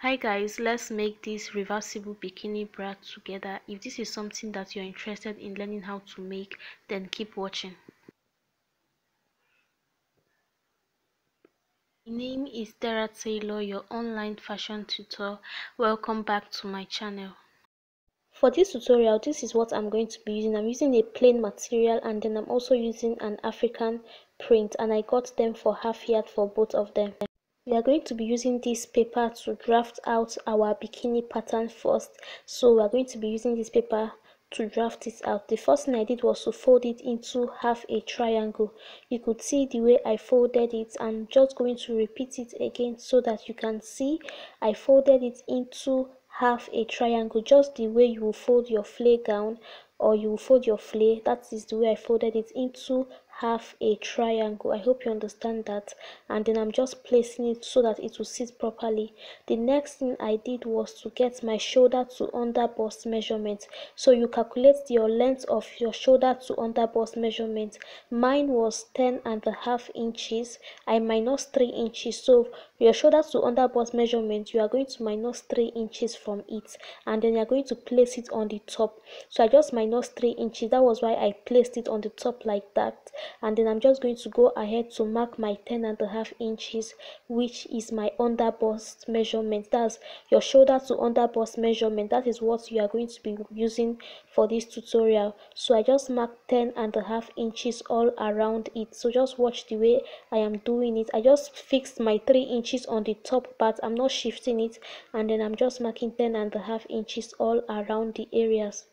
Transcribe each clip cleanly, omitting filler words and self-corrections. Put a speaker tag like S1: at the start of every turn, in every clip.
S1: Hi guys, let's make this reversible bikini bra together. If this is something that you're interested in learning how to make, then keep watching. My name is Deratailor, your online fashion tutor. Welcome back to my channel. For this tutorial, this is what I'm going to be using. I'm using a plain material and then I'm also using an African print, and I got them for half yard for both of them. We are going to be using this paper to draft out our bikini pattern first. So we are going to be using this paper to draft it out. The first thing I did was to fold it into half a triangle. You could see the way I folded it. I'm just going to repeat it again so that you can see I folded it into half a triangle, just the way you will fold your flare gown or you will fold your flare. That is the way I folded it into half a triangle. I hope you understand that. And then I'm just placing it so that it will sit properly. The next thing I did was to get my shoulder to under bust measurement. So you calculate your length of your shoulder to under bust measurement. Mine was 10.5 inches. I minus 3 inches. So your shoulder to under bust measurement, you are going to minus 3 inches from it, and then you are going to place it on the top. So I just minus 3 inches. That was why I placed it on the top like that. And then I'm just going to go ahead to mark my 10.5 inches, which is my under bust measurement. That's your shoulder to under bust measurement. That is what you are going to be using for this tutorial. So I just marked 10.5 inches all around it. So just watch the way I am doing it. I just fixed my 3 inches on the top part. I'm not shifting it, and then I'm just marking 10.5 inches all around the areas.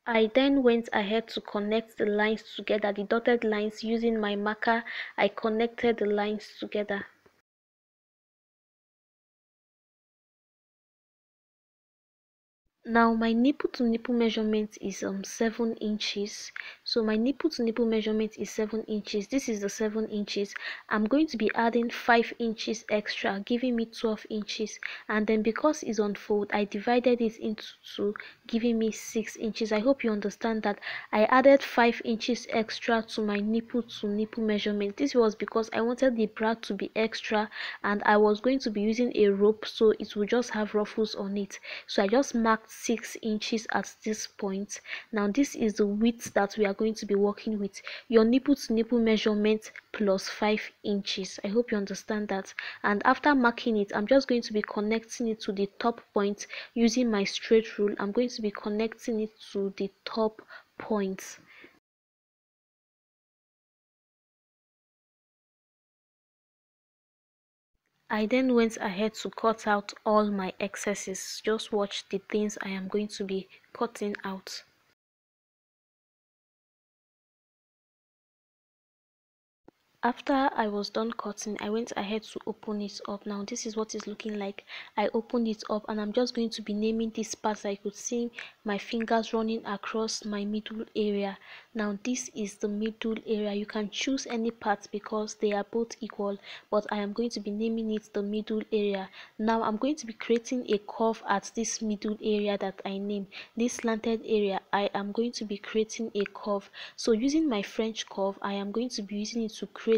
S1: I then went ahead to connect the lines together, the dotted lines. Using my marker, I connected the lines together. Now my nipple to nipple measurement is 7 inches. So my nipple to nipple measurement is 7 inches. This is the 7 inches. I'm going to be adding 5 inches extra, giving me 12 inches. And then because it's on fold, I divided it into 2, giving me 6 inches. I hope you understand that I added 5 inches extra to my nipple to nipple measurement. This was because I wanted the bra to be extra, and I was going to be using a rope, so it will just have ruffles on it. So I just marked 6 inches at this point. Now this is the width that we are going to be working with. Your nipple to nipple measurement plus 5 inches. I hope you understand that. And after marking it, I'm just going to be connecting it to the top point using my straight rule. I'm going to be connecting it to the top point. I then went ahead to cut out all my excesses. Just watch the things I am going to be cutting out. After I was done cutting, I went ahead to open it up. Now this is what it's looking like. I opened it up, and I'm just going to be naming this part. I could see my fingers running across my middle area. Now this is the middle area. You can choose any part because they are both equal, but I am going to be naming it the middle area. Now I'm going to be creating a curve at this middle area that I named. This slanted area, I am going to be creating a curve. So using my French curve, I am going to be using it to create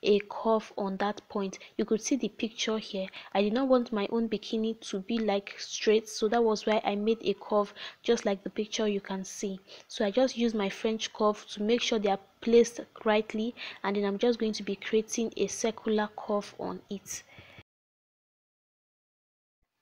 S1: a curve on that point. You could see the picture here. I did not want my own bikini to be like straight, so that was why I made a curve just like the picture you can see. So I just used my French curve to make sure they are placed rightly, and then I'm just going to be creating a circular curve on it.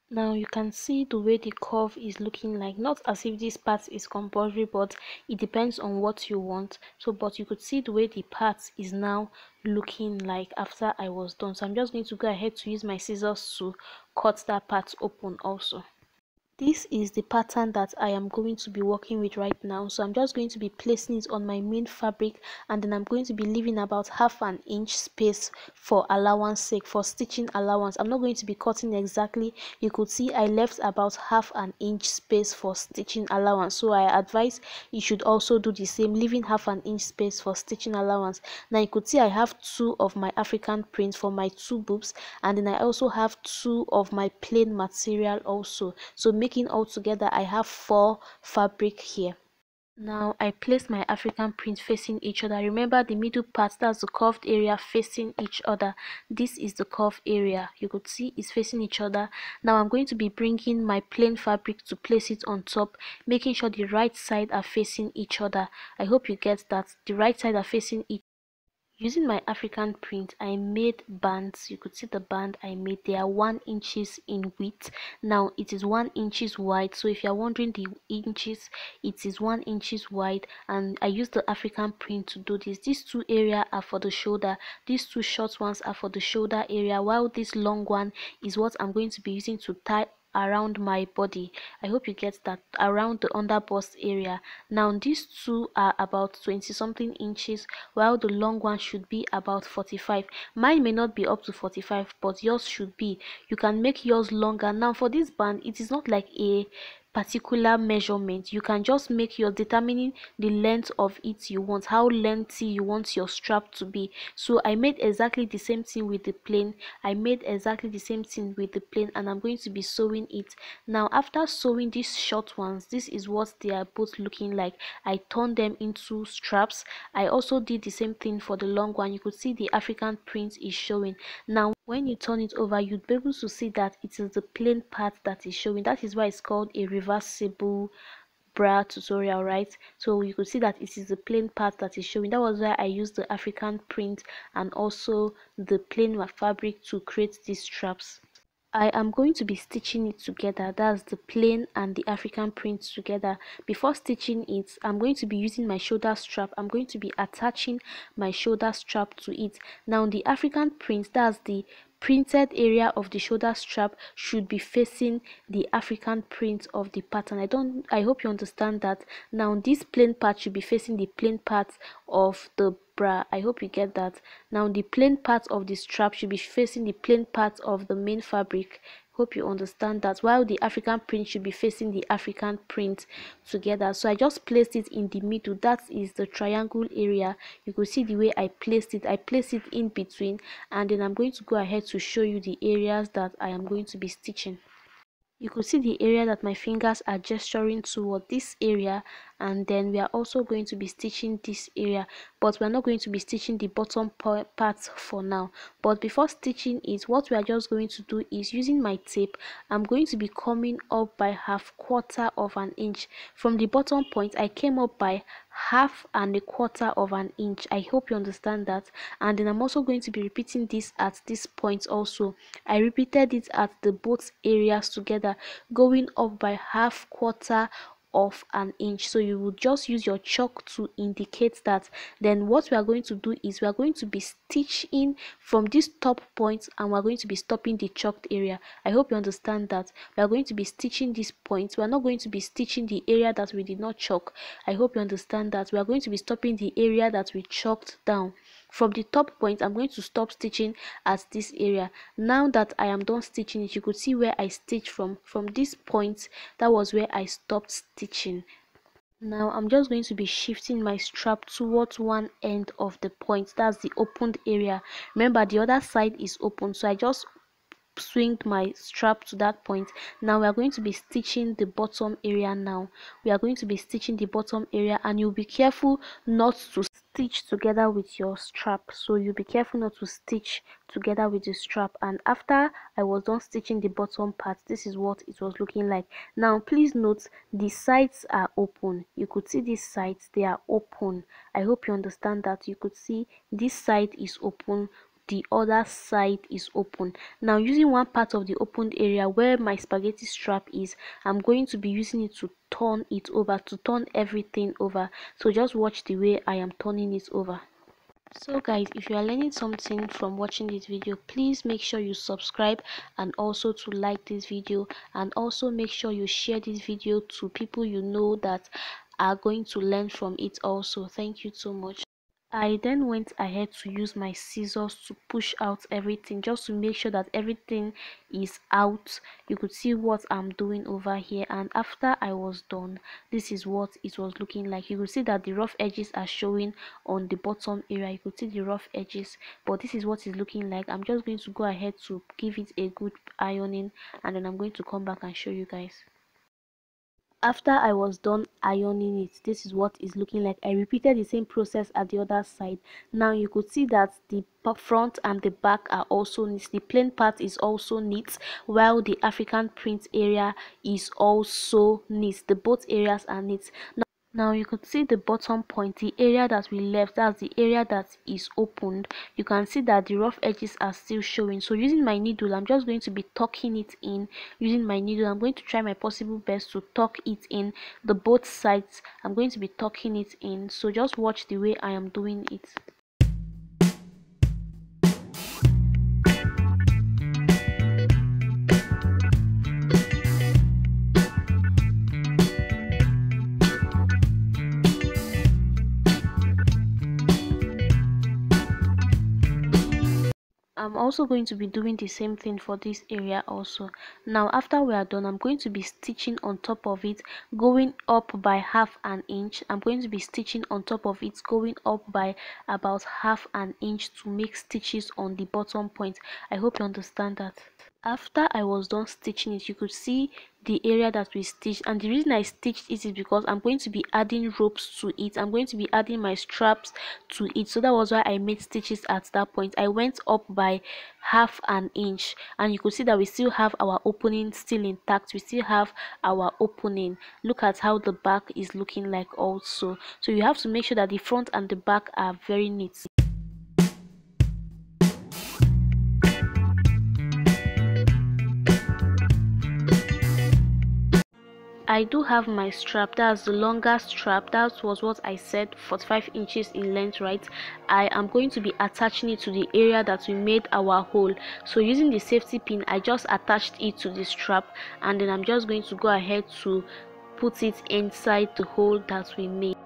S1: Now you can see the way the curve is looking like. Not as if this part is compulsory, but it depends on what you want. So but you could see the way the part is now looking like after I was done. So I'm just going to go ahead to use my scissors to cut that part open also. This is the pattern that I am going to be working with right now. So I'm just going to be placing it on my main fabric, and then I'm going to be leaving about half an inch space for allowance sake, for stitching allowance. I'm not going to be cutting exactly. You could see I left about half an inch space for stitching allowance. So I advise you should also do the same, leaving half an inch space for stitching allowance. Now you could see I have 2 of my African prints for my 2 boobs, and then I also have 2 of my plain material also. So making all together I have 4 fabric here. Now I place my African print facing each other. Remember the middle part, that's the curved area facing each other. This is the curved area. You could see it's facing each other. Now I'm going to be bringing my plain fabric to place it on top, making sure the right side are facing each other. I hope you get that. The right side are facing each. Using my African print, I made bands. You could see the band I made. They are 1 inches in width. Now it is 1 inches wide. So if you are wondering the inches, it is 1 inches wide. And I used the African print to do this. These two areas are for the shoulder. These two short ones are for the shoulder area, while this long one is what I'm going to be using to tie around my body. I hope you get that, around the under bust area. Now these two are about 20 something inches, while the long one should be about 45. Mine may not be up to 45, but yours should be. You can make yours longer. Now for this band, it is not like a particular measurement. You can just make your determining the length of it you want, how lengthy you want your strap to be. So I made exactly the same thing with the plain. And I'm going to be sewing it. Now after sewing these short ones, this is what they are both looking like. I turned them into straps. I also did the same thing for the long one. You could see the African print is showing. Now when you turn it over, you'd be able to see that it is the plain part that is showing. That is why it's called a reversible bra tutorial, right? So you could see that it is the plain part that is showing. That was why I used the African print and also the plain fabric to create these straps. I am going to be stitching it together, that's the plain and the African print together. Before stitching it, I'm going to be using my shoulder strap. I'm going to be attaching my shoulder strap to it. Now the African print, that's the printed area of the shoulder strap, should be facing the African print of the pattern. I hope you understand that. Now this plain part should be facing the plain part of the bra. I hope you get that. Now the plain part of the strap should be facing the plain part of the main fabric. Hope you understand that, while the African print should be facing the African print together. So I just placed it in the middle. That is the triangle area. You could see the way I placed it. I placed it in between, and then I'm going to go ahead to show you the areas that I am going to be stitching. You could see the area that my fingers are gesturing toward, this area, and then we are also going to be stitching this area, but we're not going to be stitching the bottom part for now. But before stitching it, what we are just going to do is, using my tape, I'm going to be coming up by 1/4 of an inch. From the bottom point, I came up by 1/2 of an inch. I hope you understand that. And then I'm also going to be repeating this at this point also. I repeated it at the both areas together, going up by 1/4 of an inch. So you will just use your chalk to indicate that. Then what we are going to do is, we are going to be stitching from this top point, and we're going to be stopping the chalked area. I hope you understand that. We are going to be stitching this point. We are not going to be stitching the area that we did not chalk. I hope you understand that. We are going to be stopping the area that we chalked down. From the top point, I'm going to stop stitching at this area. Now that I am done stitching it, you could see where I stitched from this point. That was where I stopped stitching. Now I'm just going to be shifting my strap towards one end of the point, that's the opened area. Remember, the other side is open, so I just swing my strap to that point. Now we are going to be stitching the bottom area. And you'll be careful not to stitch together with your strap. So you'll be careful not to stitch together with the strap. And after I was done stitching the bottom part, this is what it was looking like. Now please note, the sides are open. You could see these sides, they are open. I hope you understand that. You could see this side is open, the other side is open. Now using one part of the opened area where my spaghetti strap is, I'm going to be using it to turn it over, to turn everything over. So just watch the way I am turning it over. So guys, if you are learning something from watching this video, please make sure you subscribe and also to like this video, and also make sure you share this video to people you know that are going to learn from it also. Thank you so much. I then went ahead to use my scissors to push out everything, just to make sure that everything is out. You could see what I'm doing over here, and after I was done, this is what it was looking like. You could see that the rough edges are showing on the bottom area. You could see the rough edges, but this is what it's looking like. I'm just going to go ahead to give it a good ironing, and then I'm going to come back and show you guys. After I was done ironing it, this is what it's looking like. I repeated the same process at the other side. Now you could see that the front and the back are also neat. The plain part is also neat, while the African print area is also neat. The both areas are neat. Now you could see the bottom point, the area that we left, that's the area that is opened. You can see that the rough edges are still showing. So using my needle, I'm just going to be tucking it in. Using my needle, I'm going to try my possible best to tuck it in. The both sides, I'm going to be tucking it in. So just watch the way I am doing it. I'm also going to be doing the same thing for this area also. Now after we are done, I'm going to be stitching on top of it, going up by half an inch. I'm going to be stitching on top of it, going up by about half an inch to make stitches on the bottom point. I hope you understand that. After I was done stitching it, you could see the area that we stitched, and the reason I stitched it is because I'm going to be adding ropes to it. I'm going to be adding my straps to it, so that was why I made stitches at that point. I went up by half an inch, and you could see that we still have our opening still intact. We still have our opening. Look at how the back is looking like also. So you have to make sure that the front and the back are very neat. I do have my strap, that's the longer strap. That was what I said, 45 inches in length, right? I am going to be attaching it to the area that we made our hole. So using the safety pin, I just attached it to the strap, and then I'm just going to go ahead to put it inside the hole that we made.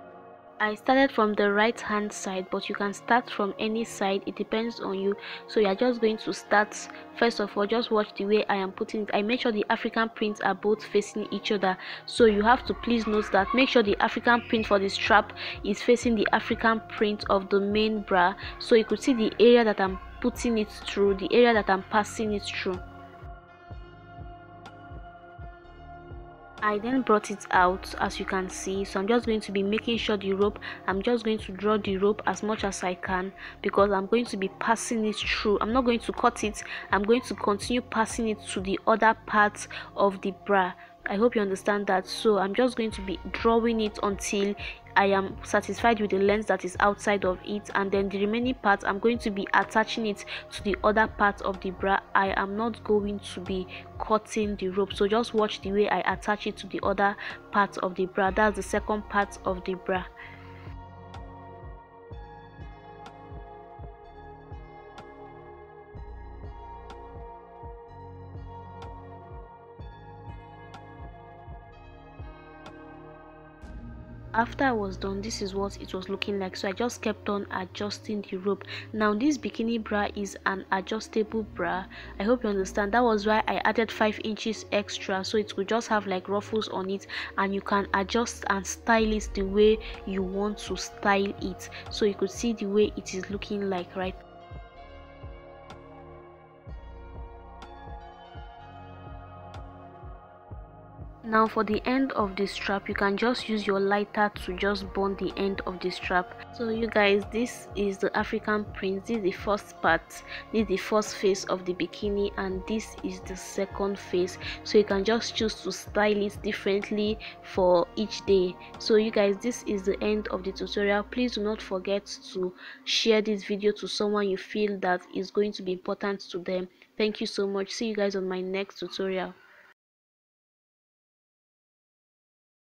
S1: I started from the right hand side, but you can start from any side, it depends on you. So you're just going to start. First of all, just watch the way I am putting it. I make sure the African prints are both facing each other, so you have to please note that. Make sure the African print for the strap is facing the African print of the main bra, so you could see the area that I'm putting it through, the area that I'm passing it through. I then brought it out, as you can see. So I'm just going to be making sure the rope, I'm just going to draw the rope as much as I can, because I'm going to be passing it through. I'm not going to cut it, I'm going to continue passing it to the other parts of the bra. I hope you understand that. So I'm just going to be drawing it until I am satisfied with the length that is outside of it, and then the remaining part I'm going to be attaching it to the other part of the bra. I am not going to be cutting the rope, so just watch the way I attach it to the other part of the bra. That's the second part of the bra. After I was done, this is what it was looking like. So I just kept on adjusting the rope. Now this bikini bra is an adjustable bra. I hope you understand. That was why I added 5 inches extra, so it could just have like ruffles on it, and you can adjust and style it the way you want to style it. So you could see the way it is looking like, right? Now for the end of the strap, you can just use your lighter to just burn the end of the strap. So you guys, this is the African print. This is the first part, this is the first face of the bikini, and this is the second face. So you can just choose to style it differently for each day. So you guys, this is the end of the tutorial. Please do not forget to share this video to someone you feel that is going to be important to them. Thank you so much. See you guys on my next tutorial.